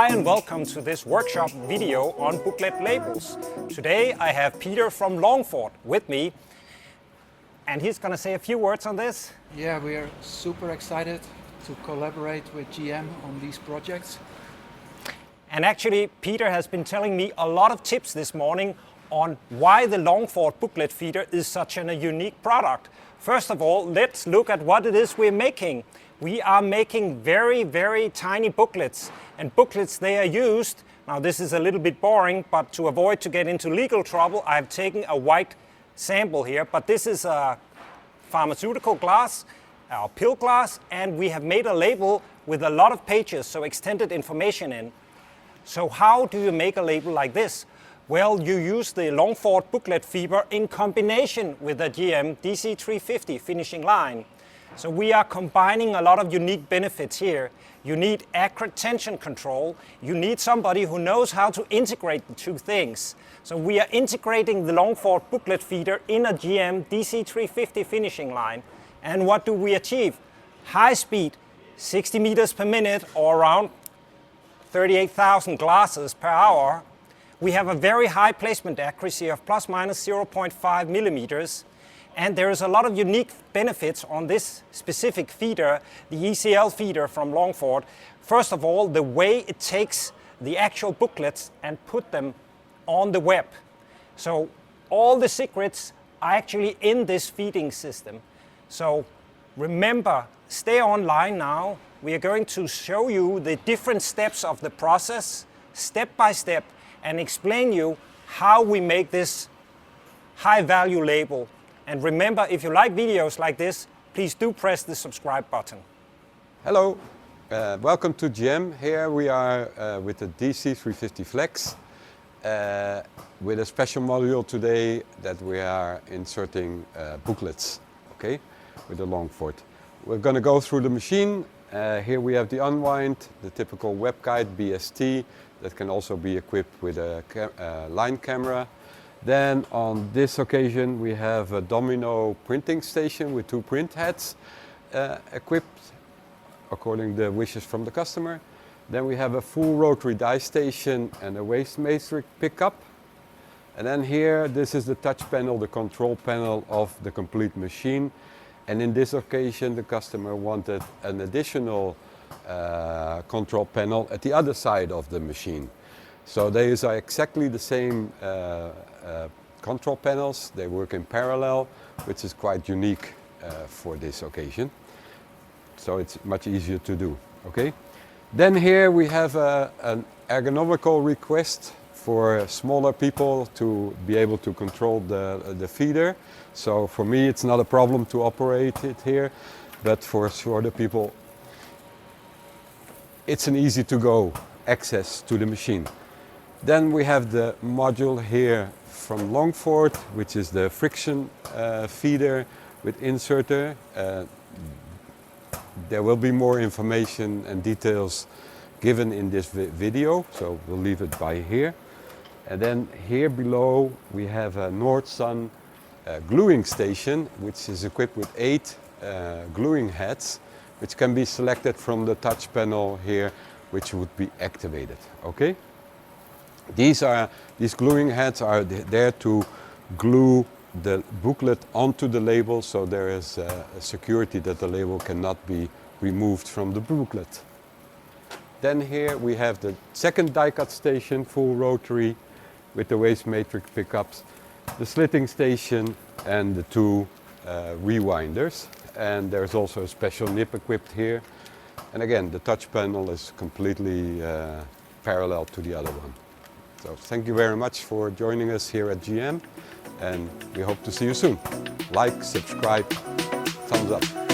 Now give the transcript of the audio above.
Hi and welcome to this workshop video on booklet labels. Today I have Peter from Longford with me and he's going to say a few words on this. Yeah, we are super excited to collaborate with GM on these projects. And actually Peter has been telling me a lot of tips this morning on why the Longford Booklet Feeder is such a unique product. First of all, let's look at what it is we're making. We are making very tiny booklets, and booklets, they are used, now this is a little bit boring, but to avoid to get into legal trouble, I've taken a white sample here, but this is a pharmaceutical glass, our pill glass, and we have made a label with a lot of pages, so extended information in. So how do you make a label like this? Well, you use the Longford Booklet Feeder in combination with the GM DC350 finishing line. So we are combining a lot of unique benefits here. You need accurate tension control. You need somebody who knows how to integrate the two things. So we are integrating the Longford Booklet Feeder in a GM DC350 finishing line. And what do we achieve? High speed, 60 meters per minute or around 38,000 glasses per hour. We have a very high placement accuracy of plus minus 0.5 millimeters. And there is a lot of unique benefits on this specific feeder, the ECL feeder from Longford. First of all, the way it takes the actual booklets and put them on the web. So all the secrets are actually in this feeding system. So remember, stay online now. We are going to show you the different steps of the process, step by step, and explain you how we make this high value label. And remember, if you like videos like this, please do press the subscribe button. Hello, welcome to GM. Here we are with the DC350Flex with a special module today that we are inserting booklets, okay, with the Longford. We're going to go through the machine. Here we have the unwind, the typical web guide BST that can also be equipped with a line camera. Then on this occasion we have a domino printing station with two print heads equipped according to the wishes from the customer. Then we have a full rotary die station and a waste matrix pickup. And then here, this is the touch panel, the control panel of the complete machine. And in this occasion the customer wanted an additional control panel at the other side of the machine. So these are exactly the same control panels. They work in parallel, which is quite unique for this occasion. So it's much easier to do, okay? Then here we have an ergonomical request for smaller people to be able to control the feeder. So for me it's not a problem to operate it here, but for shorter people it's an easy to go access to the machine. Then we have the module here from Longford, which is the friction feeder with inserter. There will be more information and details given in this video, so we'll leave it by here. And then here below we have a Nordson gluing station, which is equipped with 8 gluing heads, which can be selected from the touch panel here, which would be activated, okay? These gluing heads are there to glue the booklet onto the label, so there is a security that the label cannot be removed from the booklet. Then here we have the second die cut station, full rotary with the waste matrix pickups, the slitting station and the two rewinders. And there's also a special nip equipped here. And again, the touch panel is completely parallel to the other one. So thank you very much for joining us here at GM, and we hope to see you soon. Like, subscribe, thumbs up.